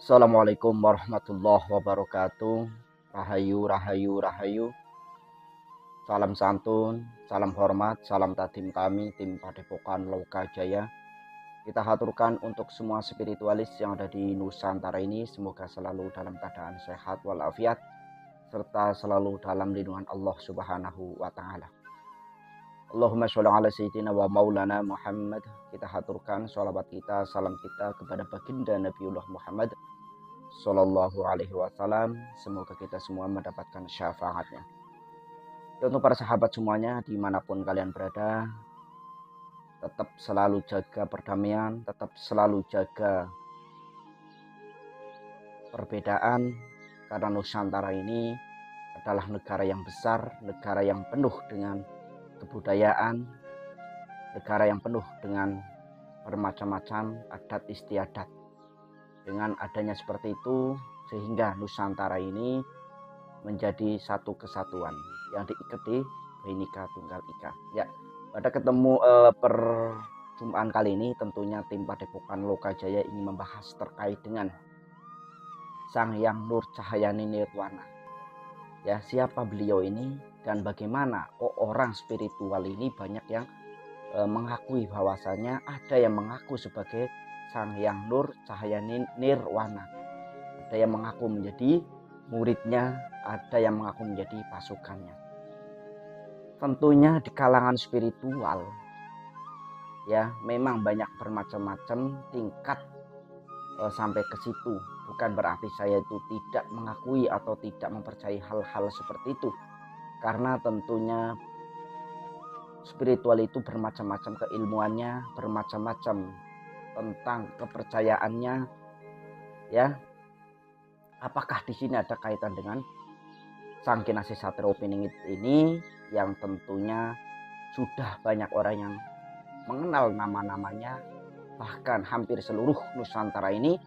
Assalamualaikum warahmatullahi wabarakatuh. Rahayu, rahayu, rahayu. Salam santun, salam hormat, salam tadim kami, tim Padepokan Loka Jaya. Kita haturkan untuk semua spiritualis yang ada di Nusantara ini. Semoga selalu dalam keadaan sehat walafiat, serta selalu dalam lindungan Allah Subhanahu wa Ta'ala. Allahumma sholli ala sayyidina wa maulana Muhammad. Kita haturkan sholawat kita, salam kita kepada baginda Nabiullah Muhammad Sallallahu alaihi wasallam. Semoga kita semua mendapatkan syafaatnya. Dan untuk para sahabat semuanya dimanapun kalian berada, tetap selalu jaga perdamaian, tetap selalu jaga perbedaan, karena Nusantara ini adalah negara yang besar, negara yang penuh dengan kebudayaan, negara yang penuh dengan bermacam-macam adat istiadat. Dengan adanya seperti itu, sehingga Nusantara ini menjadi satu kesatuan yang diikuti Bhinneka Tunggal Ika. Ya, pada perjumpaan kali ini tentunya tim Padepokan Loka Jaya ingin membahas terkait dengan Sang Hyang Nur Cahyani Nirwana. Ya, siapa beliau ini dan bagaimana orang spiritual ini banyak yang mengakui bahwasanya ada yang mengaku sebagai Sang Hyang Nur Cahyani Nirwana. Ada yang mengaku menjadi muridnya, ada yang mengaku menjadi pasukannya. Tentunya di kalangan spiritual, ya memang banyak bermacam-macam tingkat sampai ke situ. Bukan berarti saya itu tidak mengakui atau tidak mempercayai hal-hal seperti itu. Karena tentunya spiritual itu bermacam-macam keilmuannya, bermacam-macam tentang kepercayaannya, ya. Apakah di sini ada kaitan dengan Sang Kinasih Satrio Piningit ini yang tentunya sudah banyak orang yang mengenal nama-namanya, bahkan hampir seluruh Nusantara ini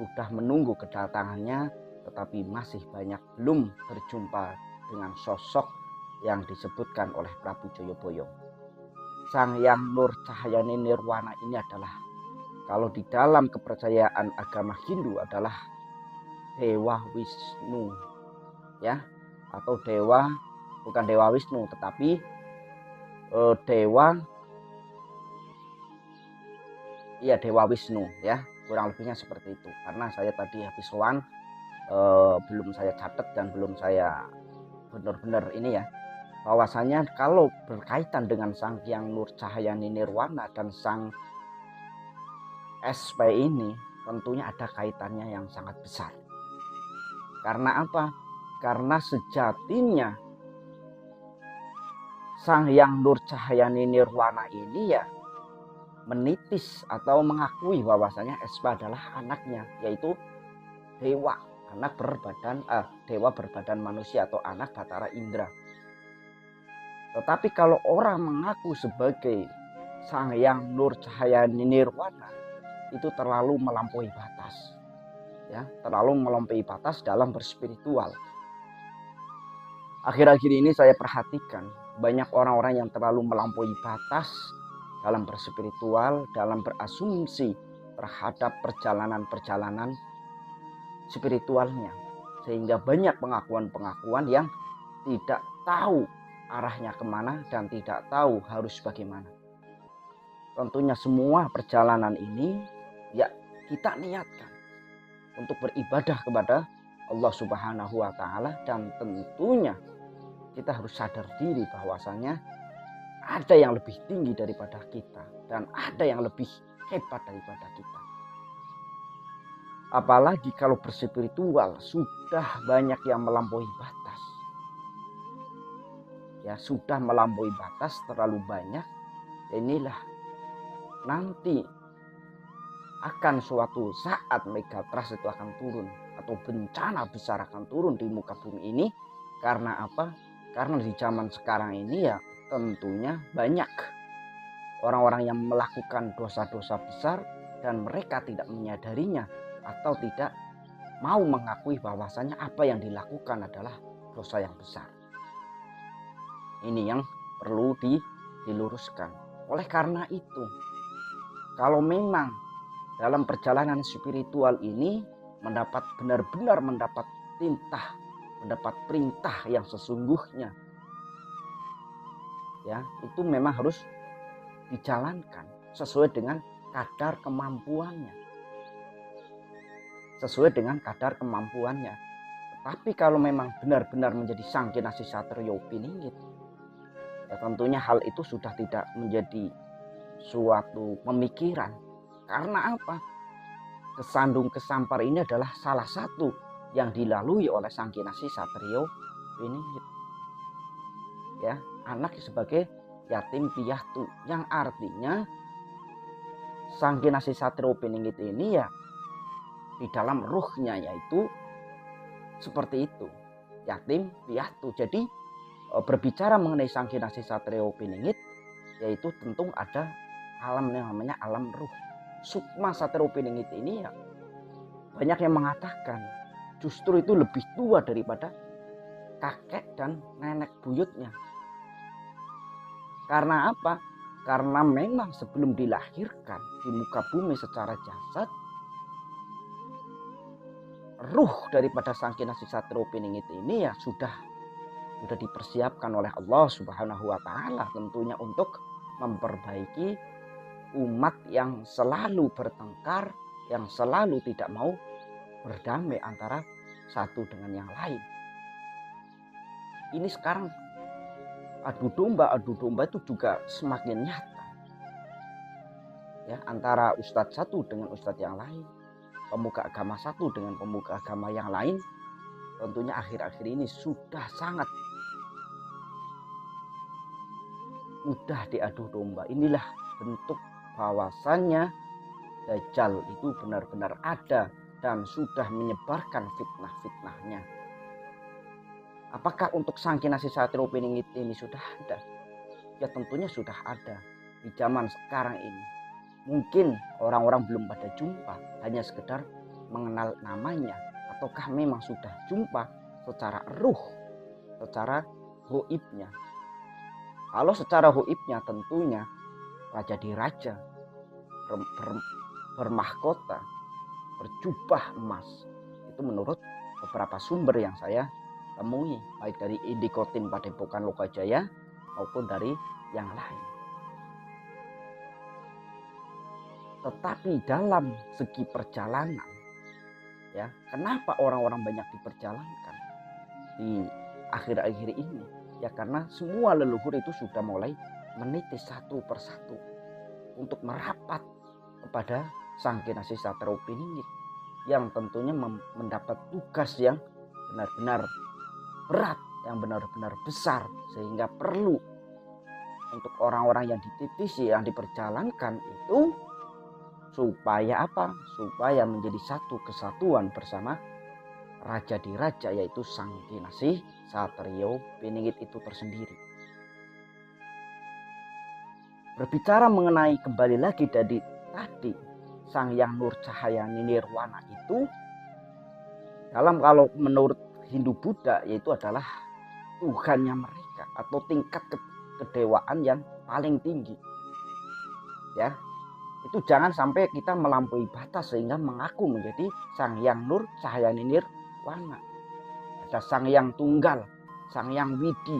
sudah menunggu kedatangannya, tetapi masih banyak belum berjumpa dengan sosok yang disebutkan oleh Prabu Joyoboyo. Sang Hyang Nur Cahyani Nirwana ini adalah, kalau di dalam kepercayaan agama Hindu, adalah Dewa Wisnu, ya, atau dewa, bukan Dewa Wisnu tetapi Dewa Wisnu, ya, kurang lebihnya seperti itu. Karena saya tadi habis sowan, belum saya catat dan belum saya benar-benar ini ya, bahwasanya kalau berkaitan dengan Sang Hyang Nur Cahyani Nirwana dan Sang SP ini tentunya ada kaitannya yang sangat besar. Karena apa? Karena sejatinya Sang Hyang Nur Cahyani Nirwana ini ya menitis atau mengakui bahwasanya Espa adalah anaknya, yaitu dewa, dewa berbadan manusia atau anak Batara Indra. Tetapi kalau orang mengaku sebagai Sang Hyang Nur Cahyani Nirwana, itu terlalu melampaui batas, ya, terlalu melampaui batas dalam berspiritual. Akhir-akhir ini saya perhatikan banyak orang-orang yang terlalu melampaui batas dalam berspiritual, dalam berasumsi terhadap perjalanan-perjalanan spiritualnya, sehingga banyak pengakuan-pengakuan yang tidak tahu arahnya kemana dan tidak tahu harus bagaimana. Tentunya semua perjalanan ini ya kita niatkan untuk beribadah kepada Allah Subhanahu wa Ta'ala, dan tentunya kita harus sadar diri bahwasanya ada yang lebih tinggi daripada kita dan ada yang lebih hebat daripada kita. Apalagi kalau berspiritual sudah banyak yang melampaui batas. Ya, sudah melampaui batas terlalu banyak. Inilah nanti akan suatu saat megatrust itu akan turun, atau bencana besar akan turun di muka bumi ini. Karena apa? Karena di zaman sekarang ini ya tentunya banyak orang-orang yang melakukan dosa-dosa besar dan mereka tidak menyadarinya atau tidak mau mengakui bahwasanya apa yang dilakukan adalah dosa yang besar. Ini yang perlu diluruskan. Oleh karena itu, kalau memang dalam perjalanan spiritual ini benar-benar mendapat perintah yang sesungguhnya, ya, itu memang harus dijalankan sesuai dengan kadar kemampuannya. Tapi kalau memang benar-benar menjadi Sangkinasi Satrio Piningit, ya tentunya hal itu sudah tidak menjadi suatu pemikiran. Karena apa? Kesandung kesampar ini adalah salah satu yang dilalui oleh Sangkinasi Satrio Piningit. Ya, anak sebagai yatim piatu, yang artinya Sangkinasi Satrio Piningit ini ya di dalam ruhnya yaitu seperti itu, yatim piatu. Jadi berbicara mengenai Sangkinasi Satrio Piningit, yaitu tentu ada alam yang namanya alam ruh. Sukma Satrio Piningit ini ya banyak yang mengatakan justru itu lebih tua daripada kakek dan nenek buyutnya. Karena apa? Karena memang sebelum dilahirkan di muka bumi secara jasad, ruh daripada Sangkinasi Satrio Piningit ini ya sudah dipersiapkan oleh Allah Subhanahu wa Ta'ala, tentunya untuk memperbaiki umat yang selalu bertengkar, yang selalu tidak mau berdamai antara satu dengan yang lain. Ini sekarang adu domba itu juga semakin nyata, ya, antara ustadz satu dengan ustadz yang lain, pemuka agama satu dengan pemuka agama yang lain. Tentunya akhir-akhir ini sudah sangat mudah diadu domba. Inilah bentuk bahwasannya Dajjal itu benar-benar ada dan sudah menyebarkan fitnah-fitnahnya. Apakah untuk Sangkinasi Satrio Piningit ini sudah ada? Ya tentunya sudah ada di zaman sekarang ini. Mungkin orang-orang belum pada jumpa, hanya sekedar mengenal namanya. Ataukah memang sudah jumpa secara ruh, secara goibnya. Kalau secara goibnya tentunya raja diraja, bermahkota, berjubah emas. Itu menurut beberapa sumber yang saya temui, baik dari Indikotin Padepokan Lokajaya maupun dari yang lain. Tetapi dalam segi perjalanan, ya, kenapa orang-orang banyak diperjalankan di akhir-akhir ini? Ya karena semua leluhur itu sudah mulai meniti satu persatu untuk merapat kepada Sangkinasi Satrio Piningit, yang tentunya mendapat tugas yang benar-benar berat, yang benar-benar besar, sehingga perlu untuk orang-orang yang dititisi, yang diperjalankan itu supaya apa? Supaya menjadi satu kesatuan bersama raja di raja, yaitu Sangkinasi Satrio Piningit itu tersendiri. Berbicara mengenai kembali lagi dari tadi Sang Hyang Nur Cahayani Nirwana itu, kalau menurut Hindu Buddha yaitu adalah Tuhannya mereka atau tingkat kedewaan yang paling tinggi. Ya, itu jangan sampai kita melampaui batas sehingga mengaku menjadi Sang Hyang Nur Cahayani Nirwana. Ada Sang Hyang Tunggal, Sang Hyang Widi.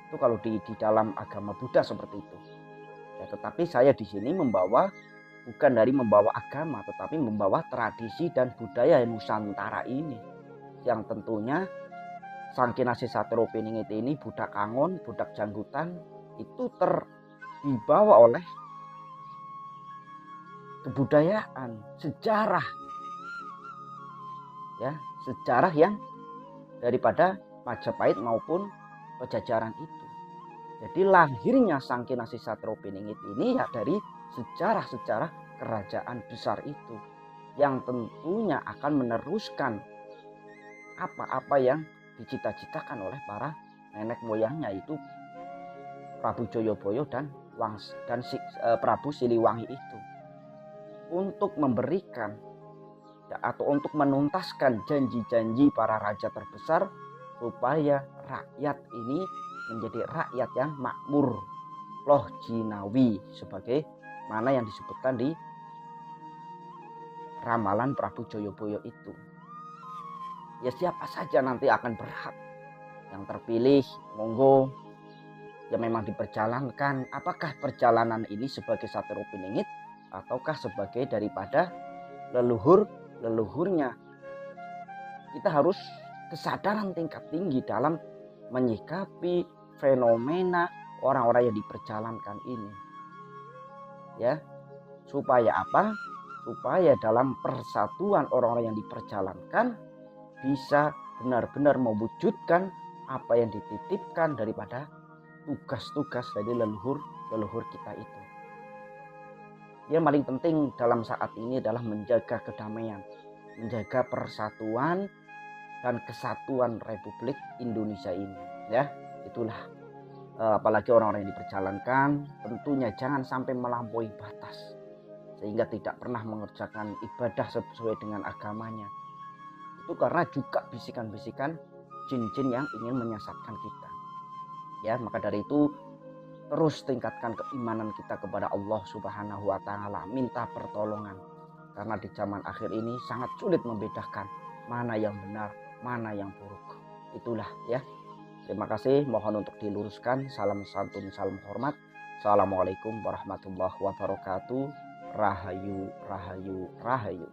Itu kalau di dalam agama Buddha seperti itu. Ya, tetapi saya di sini bukan dari membawa agama, tetapi membawa tradisi dan budaya Nusantara ini, yang tentunya Sangkinasi Satrio Piningit ini, budak Kangon, budak Janggutan itu dibawa oleh kebudayaan, sejarah, ya, sejarah yang daripada Majapahit maupun Pajajaran itu. Jadi lahirnya Sangkinasi Satrio Piningit ini ya dari sejarah-sejarah kerajaan besar itu, yang tentunya akan meneruskan apa-apa yang dicita-citakan oleh para nenek moyangnya, yaitu Prabu Joyoboyo dan Prabu Siliwangi itu, untuk memberikan atau untuk menuntaskan janji-janji para raja terbesar supaya rakyat ini menjadi rakyat yang makmur, loh jinawi, sebagai mana yang disebutkan di ramalan Prabu Joyoboyo itu. Ya siapa saja nanti akan berhak. Yang terpilih, monggo, ya memang diperjalankan. Apakah perjalanan ini sebagai Satrio Piningit ataukah sebagai daripada leluhurnya. Kita harus kesadaran tingkat tinggi dalam menyikapi fenomena orang-orang yang diperjalankan ini. Ya, supaya apa? Supaya dalam persatuan orang-orang yang diperjalankan bisa benar-benar mewujudkan apa yang dititipkan daripada tugas-tugas dari leluhur kita itu. Yang paling penting dalam saat ini adalah menjaga kedamaian, menjaga persatuan dan kesatuan Republik Indonesia ini. Ya, itulah. Apalagi orang-orang yang diperjalankan, tentunya jangan sampai melampaui batas sehingga tidak pernah mengerjakan ibadah sesuai dengan agamanya. Itu karena juga bisikan-bisikan jin-jin yang ingin menyesatkan kita. Ya, maka dari itu terus tingkatkan keimanan kita kepada Allah Subhanahu wa taala, minta pertolongan. Karena di zaman akhir ini sangat sulit membedakan mana yang benar, mana yang buruk. Itulah ya. Terima kasih, mohon untuk diluruskan. Salam santun, salam hormat. Assalamualaikum warahmatullahi wabarakatuh. Rahayu, rahayu, rahayu.